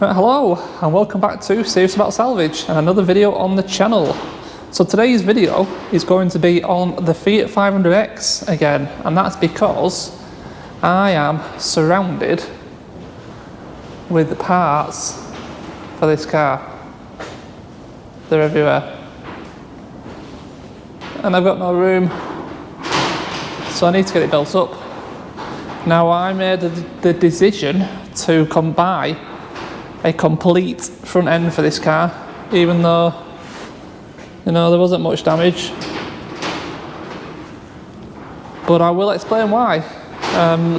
Right, hello and welcome back to Serious About Salvage and another video on the channel. So today's video is going to be on the Fiat 500X again, and that's because I am surrounded with parts for this car. They're everywhere and I've got no room, so I need to get it built up. Now I made the decision to come buy a complete front end for this car, even though, you know, there wasn't much damage, but I will explain why.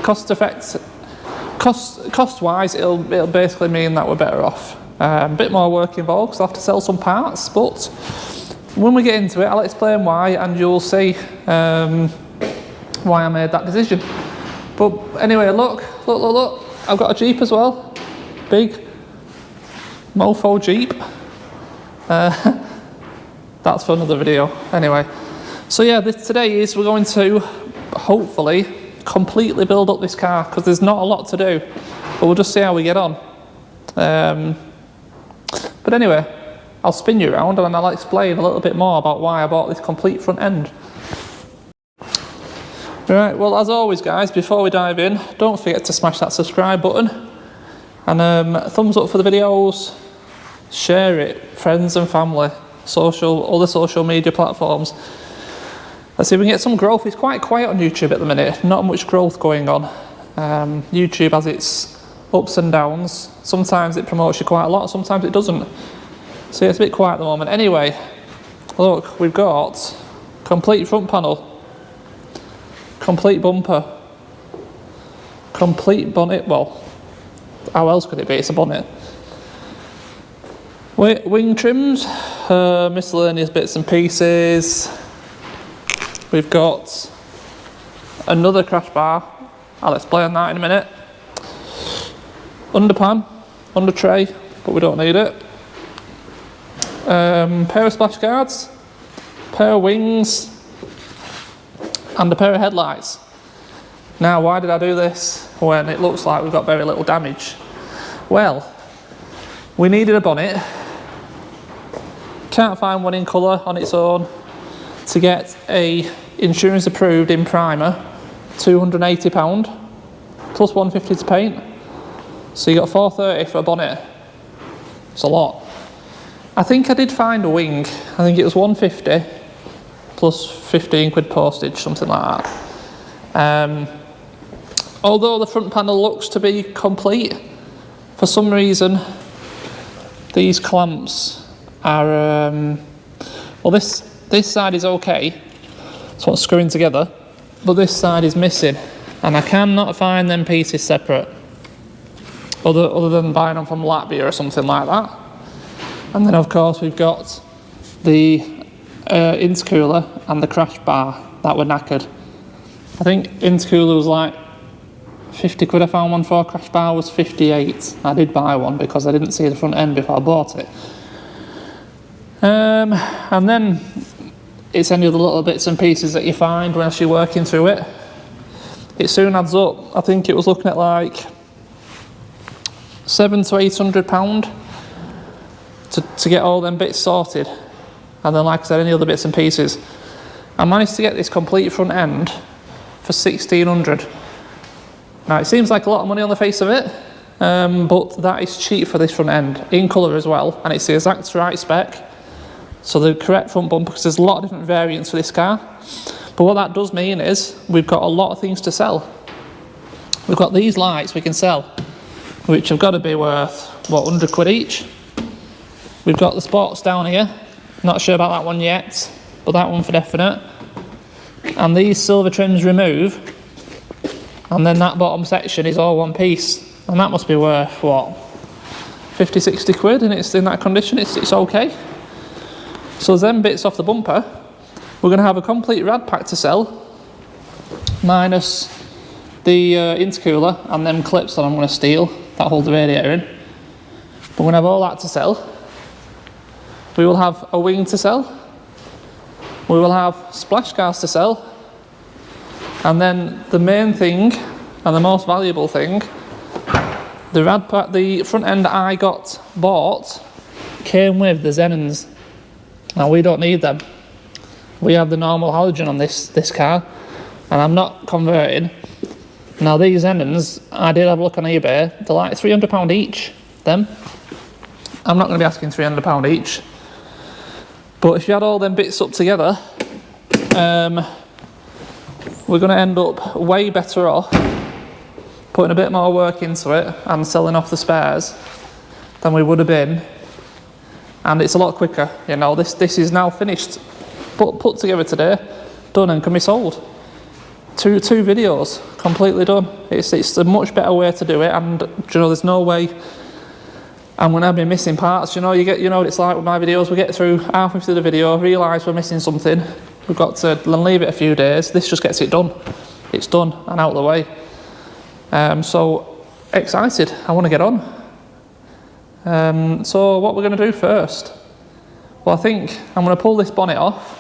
Cost wise, it'll basically mean that we're better off. A bit more work involved because I'll have to sell some parts, but when we get into it I'll explain why and you'll see why I made that decision. But anyway, look, I've got a Jeep as well, big mofo Jeep. That's for another video anyway. So yeah, today we're going to hopefully completely build up this car, because there's not a lot to do, but we'll just see how we get on. But anyway, I'll spin you around and I'll explain a little bit more about why I bought this complete front end. Right, well, as always guys, before we dive in, don't forget to smash that subscribe button and thumbs up for the videos, share it, friends and family, other social media platforms. Let's see if we can get some growth. It's quite quiet on YouTube at the minute, not much growth going on. YouTube has its ups and downs. Sometimes it promotes you quite a lot, sometimes it doesn't. So yeah, it's a bit quiet at the moment. Anyway, look, we've got complete front panel, complete bumper, complete bonnet. Well, how else could it be? It's a bonnet. Wing trims, miscellaneous bits and pieces. We've got another crash bar. I'll explain that in a minute. Underpan, under tray, but we don't need it. Pair of splash guards, pair of wings, and a pair of headlights. Now, why did I do this when it looks like we've got very little damage? Well, we needed a bonnet. Can't find one in colour on its own. To get a insurance approved in primer, £280 plus £150 to paint. So you got £430 for a bonnet. It's a lot. I think I did find a wing. I think it was £150 plus 15 quid postage, something like that. Although the front panel looks to be complete, for some reason these clamps are well, this side is okay, so it's screwing together, but this side is missing and I cannot find them pieces separate, other than buying them from Latvia or something like that. And then of course we've got the intercooler and the crash bar that were knackered. I think intercooler was like 50 quid I found one for, crash bar was 58. I did buy one because I didn't see the front end before I bought it. And then it's any of the little bits and pieces that you find whilst you're working through it. It soon adds up. I think it was looking at like £700 to £800 to get all them bits sorted. And then, like I said, any other bits and pieces. I managed to get this complete front end for £1,600. Now it seems like a lot of money on the face of it, but that is cheap for this front end, in colour as well, and it's the exact right spec. So the correct front bumper, because there's a lot of different variants for this car. But what that does mean is we've got a lot of things to sell. We've got these lights we can sell, which have got to be worth, what, 100 quid each. We've got the spots down here, not sure about that one yet, but that one for definite. And these silver trims remove, and then that bottom section is all one piece, and that must be worth, what, 50, 60 quid, and it's in that condition, it's okay. So them bits off the bumper, we're going to have a complete rad pack to sell, minus the intercooler and them clips that I'm going to steal, that hold the radiator in. We're going to have all that to sell. We will have a wing to sell. We will have splash guards to sell. And then the main thing, and the most valuable thing, The front end I got bought came with the Xenons. Now we don't need them. We have the normal halogen on this car, and I'm not converting. Now these Xenons, I did have a look on eBay, they're like £300 each, them. I'm not going to be asking £300 each. But if you add all them bits up together, we're going to end up way better off putting a bit more work into it and selling off the spares than we would have been. And it's a lot quicker, you know. This is now finished, put together today, done and can be sold. Two videos, completely done. It's a much better way to do it, and you know, there's no way I'm going to be missing parts. You know, you know what it's like with my videos. We get through halfway through the video, realise we're missing something. We've got to leave it a few days. This just gets it done. It's done and out of the way. So excited. I want to get on. So what we're going to do first? Well, I think I'm going to pull this bonnet off,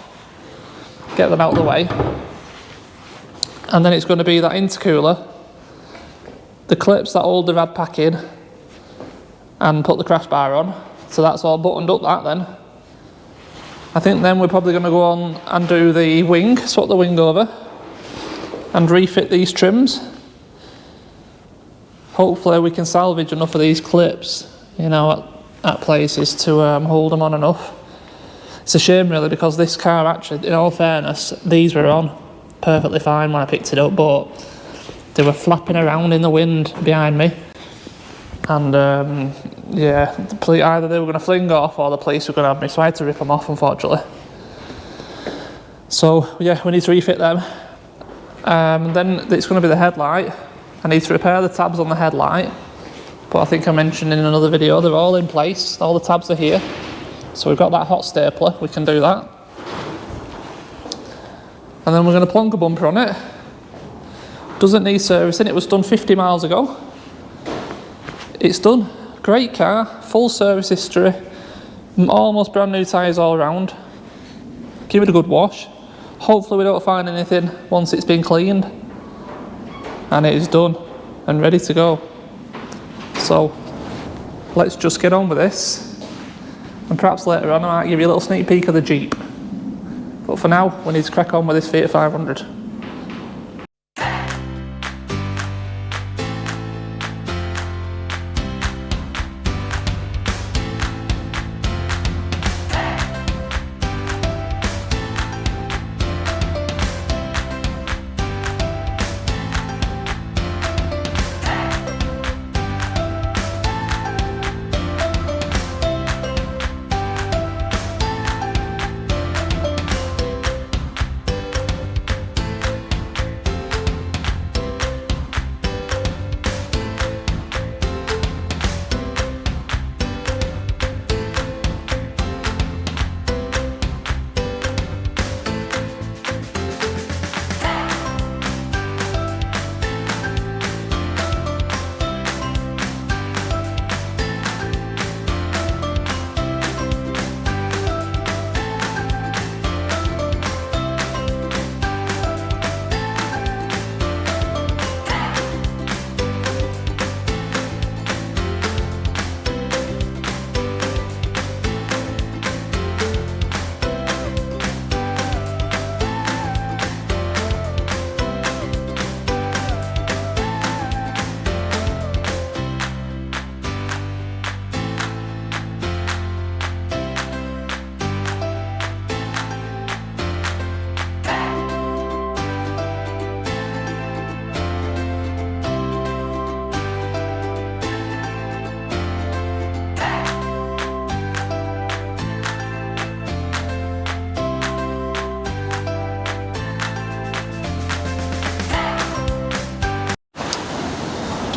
get them out of the way, and then it's going to be that intercooler, the clips that hold the rad pack in, and put the crash bar on. So that's all buttoned up, that then. I think then we're probably going to go on and do the wing, swap the wing over, and refit these trims. Hopefully we can salvage enough of these clips, you know, at places to hold them on enough. It's a shame really, because this car actually, in all fairness, these were on perfectly fine when I picked it up, but they were flapping around in the wind behind me. And yeah, either they were going to fling off or the police were going to have me, so I had to rip them off, unfortunately. So yeah, we need to refit them. Then it's going to be the headlight. I need to repair the tabs on the headlight, but I think I mentioned in another video, they're all in place, all the tabs are here. So we've got that hot stapler, we can do that. And then we're going to plonk a bumper on it. Doesn't need servicing, it was done 50 miles ago. It's done. Great car, full service history, almost brand new tyres all around. Give it a good wash. Hopefully we don't find anything once it's been cleaned. And it is done and ready to go. So let's just get on with this. And perhaps later on I might give you a little sneak peek of the Jeep. But for now, we need to crack on with this Fiat 500.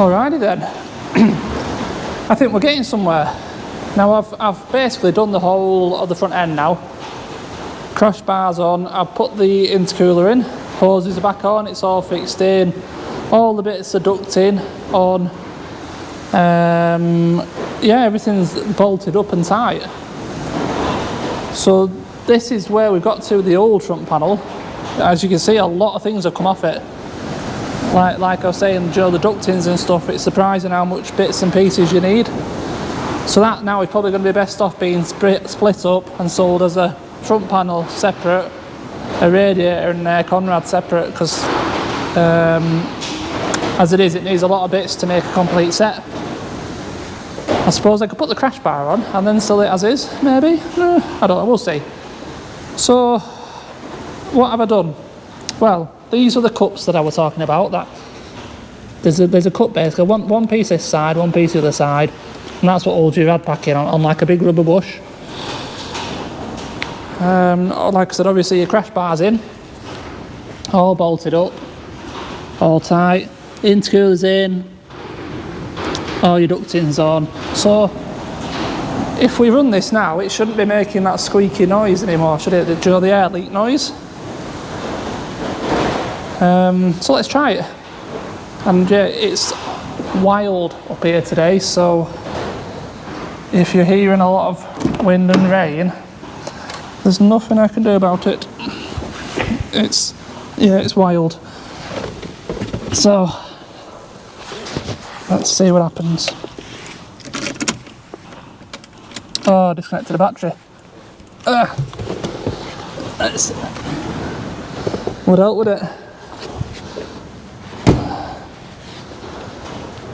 Alrighty then. I think we're getting somewhere. Now I've basically done the whole of the front end now. Crash bars on, I've put the intercooler in, hoses are back on, it's all fixed in, all the bits are ducted on. Yeah, everything's bolted up and tight. So this is where we've got to, the old front panel. As you can see, a lot of things have come off it. like I was saying, Joe, the ductings and stuff, it's surprising how much bits and pieces you need. So that now is probably going to be best off being split up and sold as a front panel separate, a radiator and air Conrad separate, because as it is, it needs a lot of bits to make a complete set. I suppose I could put the crash bar on and then sell it as is, maybe? I don't know, we'll see. So, what have I done? Well, these are the cups that I was talking about. That there's a cup basically, one piece this side, one piece the other side, and that's what holds your rad pack in on like a big rubber bush. Like I said, obviously your crash bar's in, all bolted up, all tight, intercooler's in, all your ducting's on. So if we run this now, it shouldn't be making that squeaky noise anymore, should it? Do you know, the air leak noise? So let's try it. And yeah, it's wild up here today, so if you're hearing a lot of wind and rain, there's nothing I can do about it. It's wild. So let's see what happens. Oh, disconnected the battery. What else with it?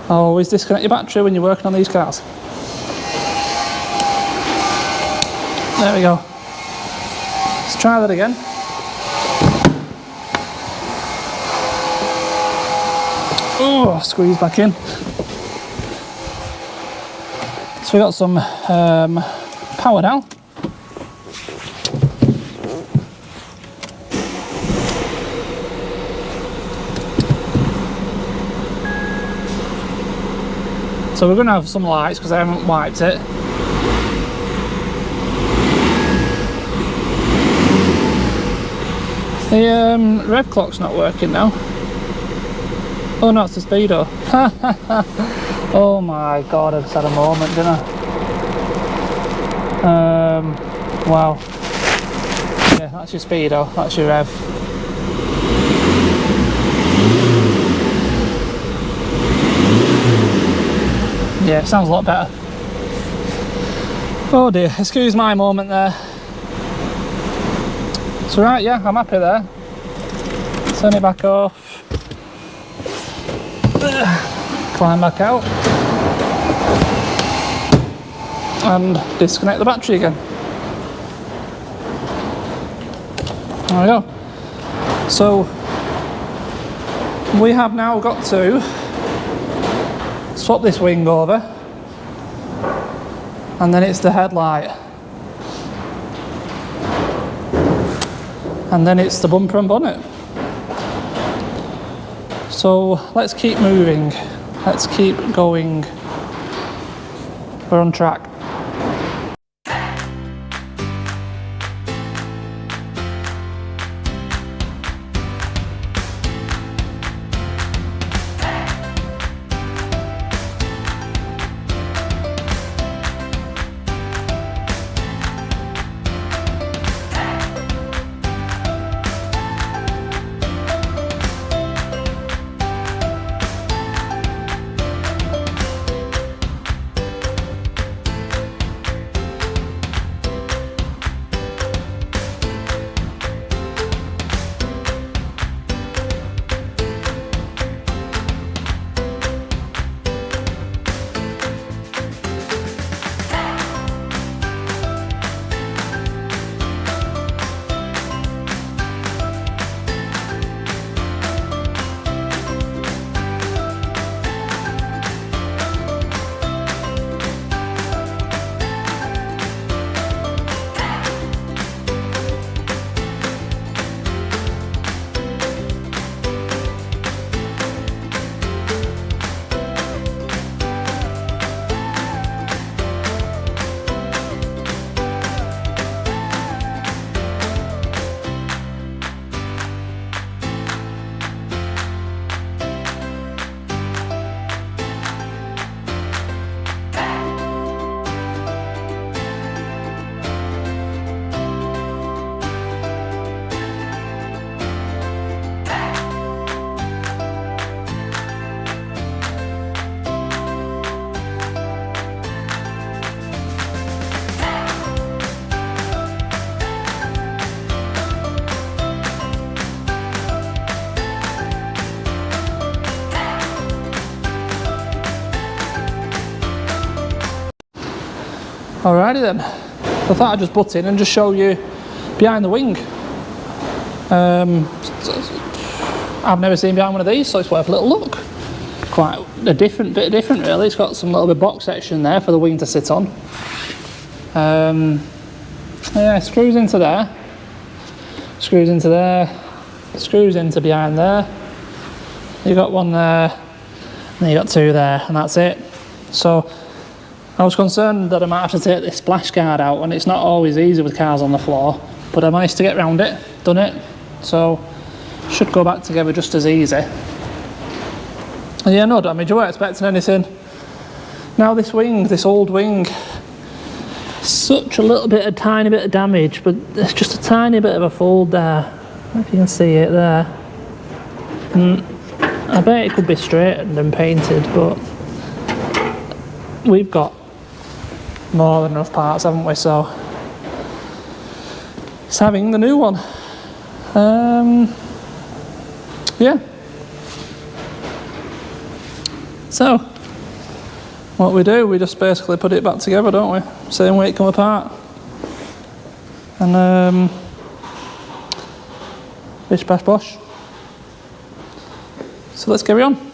Always disconnect your battery when you're working on these cars. There we go. Let's try that again. Oh, squeeze back in. So we got some power now. So we're going to have some lights because I haven't wiped it. The rev clock's not working now. Oh no, it's the speedo. Oh my god, I've just had a moment, didn't I? Wow. Yeah, that's your speedo, that's your rev. Yeah, it sounds a lot better. Oh dear, excuse my moment there. So right, yeah, I'm happy there. Turn it back off. Climb back out. And disconnect the battery again. There we go. So, we have now got to swap this wing over, and then it's the headlight, and then it's the bumper and bonnet. So let's keep moving, let's keep going, we're on track. Alrighty then, I thought I'd just butt in and just show you behind the wing. I've never seen behind one of these, so it's worth a little look. Quite a bit different really. It's got some little bit box section there for the wing to sit on. Yeah, screws into there, screws into there, screws into behind there. You got one there, and then you got two there, and that's it. So I was concerned that I might have to take this splash guard out, and it's not always easy with cars on the floor, but I managed to get around it, done it, so should go back together just as easy. And yeah, no damage, I weren't expecting anything. Now this wing, this old wing, such a tiny bit of damage, but there's just a tiny bit of a fold there. I don't know if you can see it there. And I bet it could be straightened and painted, but we've got more than enough parts, haven't we? So it's having the new one. Yeah. So what we do, we just basically put it back together, don't we? Same way it come apart. And bish bash bosh. So let's carry on.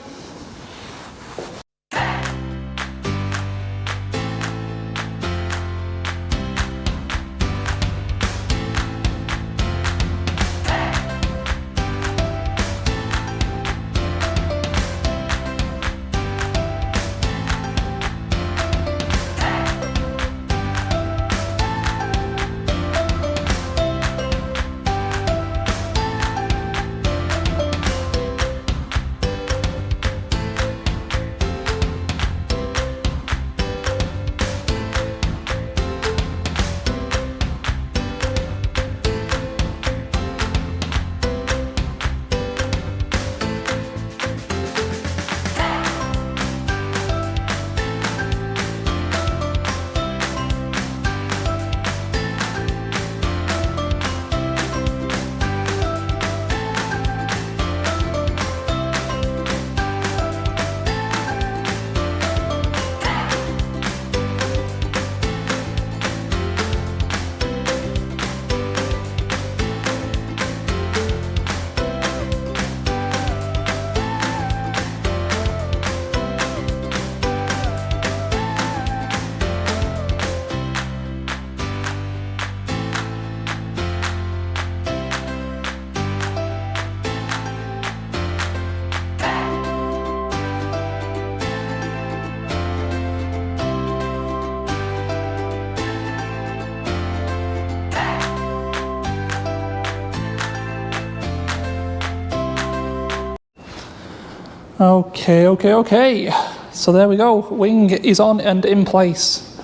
Okay. So there we go. Wing is on and in place.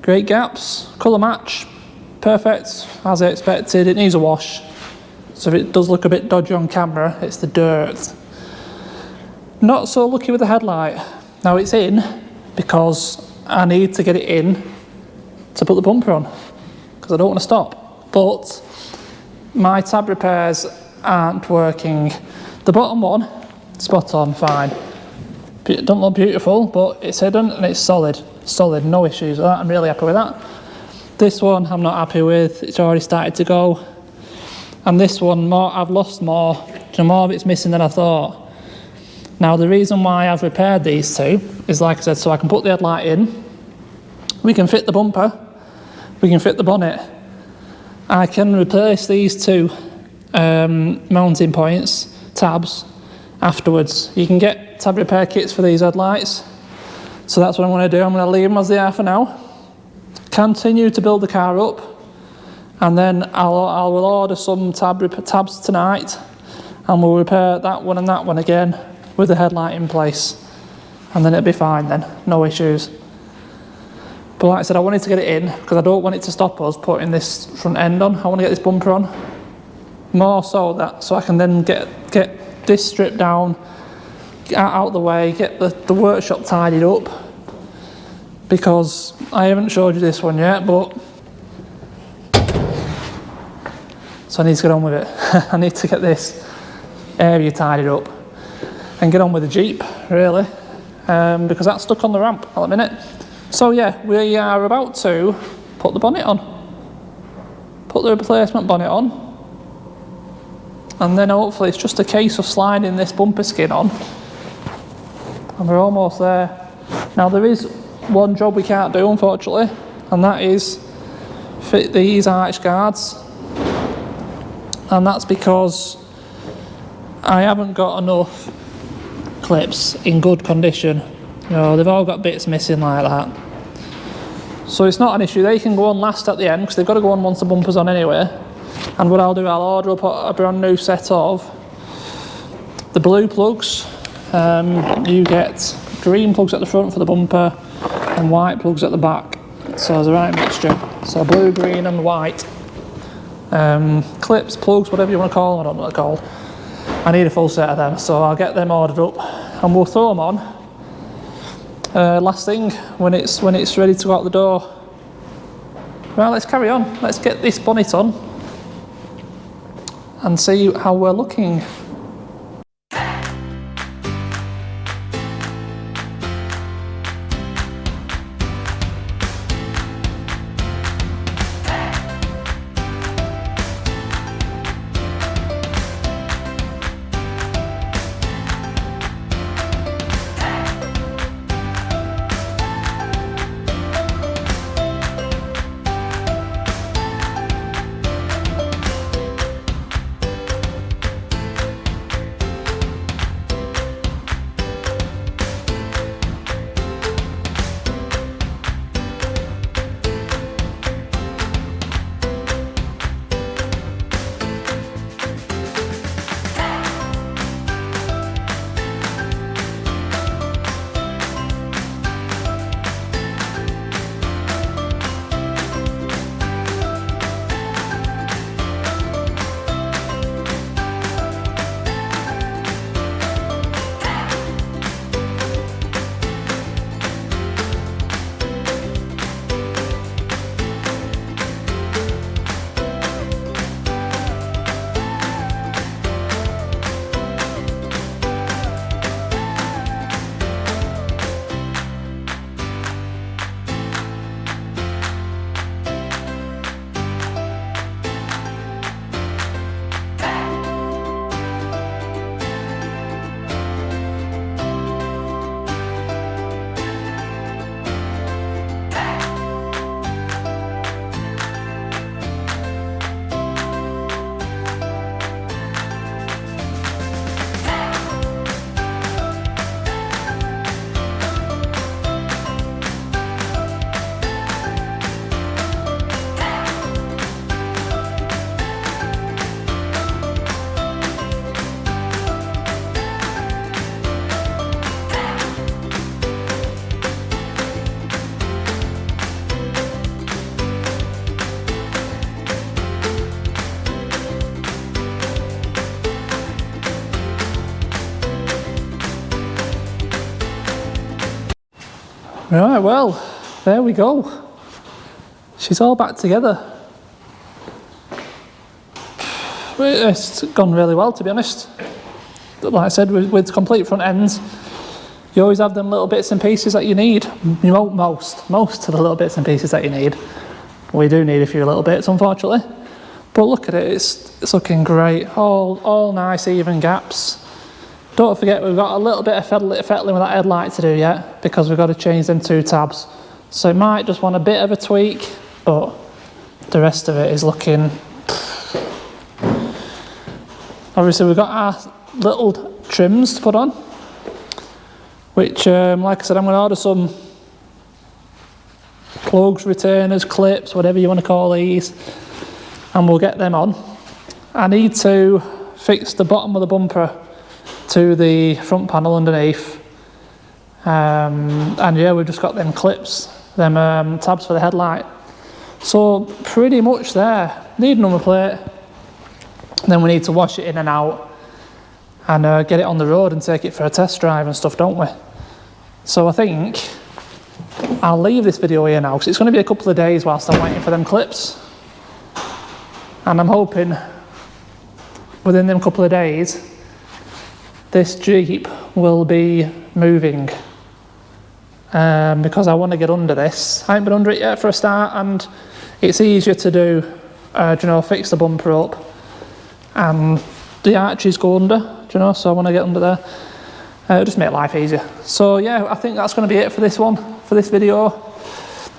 Great gaps, colour match, perfect, as I expected. It needs a wash. So if it does look a bit dodgy on camera, it's the dirt. Not so lucky with the headlight. Now it's in because I need to get it in to put the bumper on, because I don't want to stop. But my tab repairs aren't working. The bottom one, spot on, fine. It don't look beautiful, but it's hidden and it's solid, no issues with that. I'm really happy with that. This one I'm not happy with, it's already started to go. And this one, I've lost more, more of it's missing than I thought. Now the reason why I've repaired these two is, like I said, so I can put the headlight in, we can fit the bumper, we can fit the bonnet. I can replace these two mounting points, tabs, afterwards. You can get tab repair kits for these headlights, so that's what I'm going to do. I'm going to leave them as they are for now, continue to build the car up, and then I will order some tabs tonight, and we'll repair that one and that one again with the headlight in place, and then it'll be fine then, no issues. But like I said, I wanted to get it in because I don't want it to stop us putting this front end on. I want to get this bumper on, more so I can then get this stripped down, out the way, get the workshop tidied up, because I haven't showed you this one yet, but so I need to get on with it. I need to get this area tidied up and get on with the Jeep, really, because that's stuck on the ramp at the minute. So yeah, we are about to put the bonnet on. Put the replacement bonnet on. And then hopefully it's just a case of sliding this bumper skin on. And we're almost there. Now there is one job we can't do, unfortunately, and that is fit these arch guards. And that's because I haven't got enough clips in good condition. You know, they've all got bits missing like that. So it's not an issue. They can go on last at the end because they've got to go on once the bumper's on anyway. And what I'll do, I'll order up a brand new set of the blue plugs. You get green plugs at the front for the bumper and white plugs at the back. So there's the right mixture. So blue, green and white. Clips, plugs, whatever you want to call them, I don't know what they're called. I need a full set of them, so I'll get them ordered up and we'll throw them on last thing when it's ready to go out the door. Right, let's carry on. Let's get this bonnet on and see how we're looking. Right, well, there we go. She's all back together. It's gone really well, to be honest. Like I said, with complete front ends, you always have them little bits and pieces that you need. You know, most of the little bits and pieces that you need. We do need a few little bits, unfortunately. But look at it, it's looking great. All nice, even gaps. Don't forget, we've got a little bit of fettling with that headlight to do yet, because we've got to change them 2 tabs. So it might just want a bit of a tweak, but the rest of it is looking... Obviously, we've got our little trims to put on, which, like I said, I'm going to order some plugs, retainers, clips, whatever you want to call these, and we'll get them on. I need to fix the bottom of the bumper to the front panel underneath, and yeah, we've just got them clips, them tabs for the headlight, so pretty much there. Need a number plate, then we need to wash it in and out and get it on the road and take it for a test drive and stuff, don't we? So I think I'll leave this video here now, because it's going to be a couple of days whilst I'm waiting for them clips, and I'm hoping within them couple of days this Jeep will be moving. because I want to get under this. I haven't been under it yet for a start, and it's easier to do, you know, fix the bumper up and the arches go under, you know, so I want to get under there. It'll just make life easier. So yeah, I think that's going to be it for this one, for this video.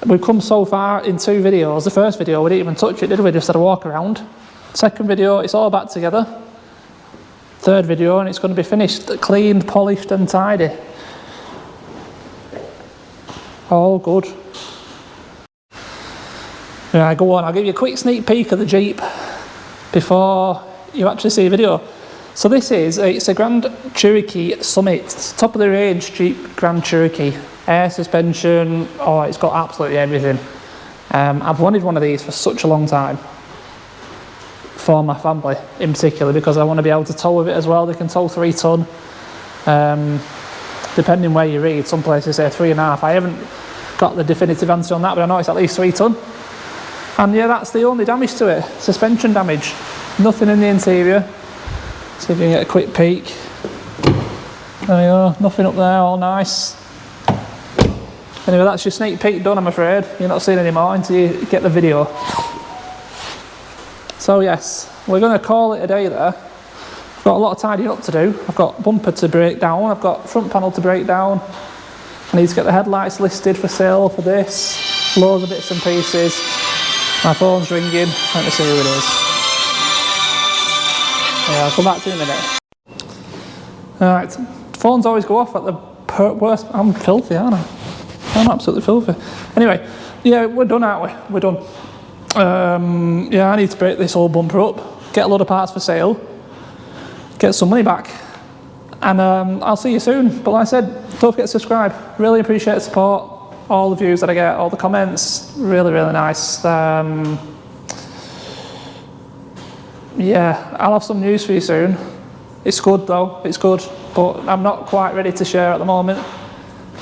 We've come so far in 2 videos. The first video, we didn't even touch it, did we? Just had a walk around. Second video, it's all back together. Third video, and it's going to be finished, cleaned, polished and tidy. All good. Yeah, go on, I'll give you a quick sneak peek of the Jeep before you actually see a video. So this is, it's a Grand Cherokee Summit. It's top of the range Jeep Grand Cherokee. Air suspension, oh, it's got absolutely everything. I've wanted one of these for such a long time. For my family in particular, because I want to be able to tow with it as well. They can tow 3 ton. Depending where you read, some places say 3.5. I haven't got the definitive answer on that, but I know it's at least 3 ton. And yeah, that's the only damage to it. Suspension damage. Nothing in the interior. See if you can get a quick peek. There you go, nothing up there, all nice. Anyway, that's your sneak peek done, I'm afraid. You're not seeing any more until you get the video. So yes, we're going to call it a day there. I've got a lot of tidying up to do. I've got bumper to break down, I've got front panel to break down. I need to get the headlights listed for sale for this. Loads of bits and pieces. My phone's ringing, let me see who it is. Yeah, I'll come back to you in a minute. Alright, phones always go off at the worst. I'm filthy, aren't I? I'm absolutely filthy. Anyway, yeah, we're done, aren't we? We're done. Yeah, I need to break this whole bumper up, get a load of parts for sale, get some money back, and I'll see you soon. But like I said, don't forget to subscribe. Really appreciate the support, all the views that I get, all the comments, really, really nice. Yeah, I'll have some news for you soon. It's good though, it's good, but I'm not quite ready to share at the moment.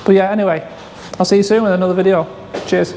But yeah, anyway, I'll see you soon with another video. Cheers.